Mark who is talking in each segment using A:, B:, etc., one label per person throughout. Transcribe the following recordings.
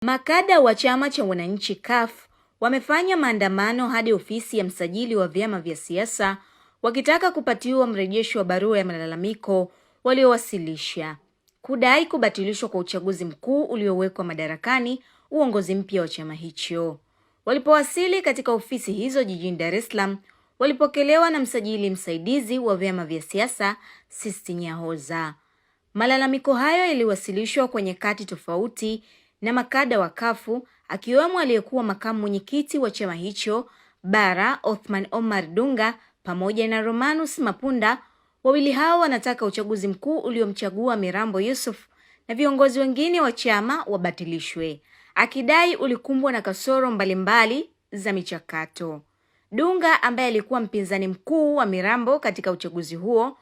A: Makada wa chama cha wananchi CUF wamefanya maandamano hadi ofisi ya msajili wa vyama vya siasa wakitaka kupatiwa mrejesho wa barua ya malalamiko waliowasilisha, kudai kubatilishwa kwa uchaguzi mkuu uliowekwa madarakani uongozi mpya wa chama hicho. Walipowasili katika ofisi hizo jijini Dar es Salaam, walipokelewa na msajili msaidizi wa vyama vya siasa Sisti Nyahoza. Malalamiko hayo yaliwasilishwa kwenye kati tofauti na makada wa CUF, akiwemo aliyekuwa makamu mwenyekiti wa chama hicho Bara Othman Omar Dunga pamoja na Romanus Mapunda. Wawili hao wanataka uchaguzi mkuu uliomchagua Mirambo Yusuf na viongozi wengine wa chama wabatilishwe, akidai ulikumbwa na kasoro mbalimbali za michakato. Dunga, ambaye alikuwa mpinzani mkuu wa Mirambo katika uchaguzi huo,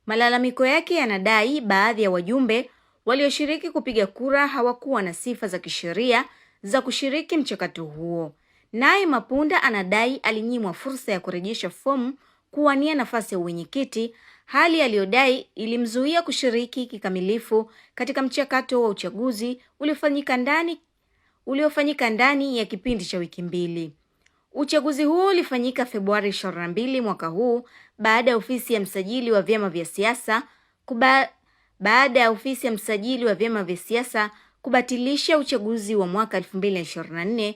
A: malalamiko yake yanadai baadhi ya wajumbe walioshiriki kupiga kura hawakuwa na sifa za kisheria za kushiriki mchakato huo. Naye Mapunda anadai alinyimwa fursa ya kurejesha fomu kuwania nafasi ya uwenyekiti, hali aliyodai ilimzuia kushiriki kikamilifu katika mchakato wa uchaguzi uliofanyika ndani ya kipindi cha wiki mbili. Uchaguzi huo ulifanyika Februari 22 mwaka huu baada ya ofisi ya msajili wa vyama vya siasa kubatilisha uchaguzi wa mwaka 2024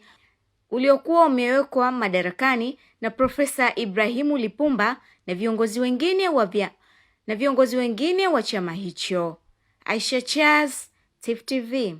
A: uliokuwa umewekwa madarakani na Profesa Ibrahimu Lipumba na viongozi wengine wa chama hicho. Aisha Charles, Tifu TV.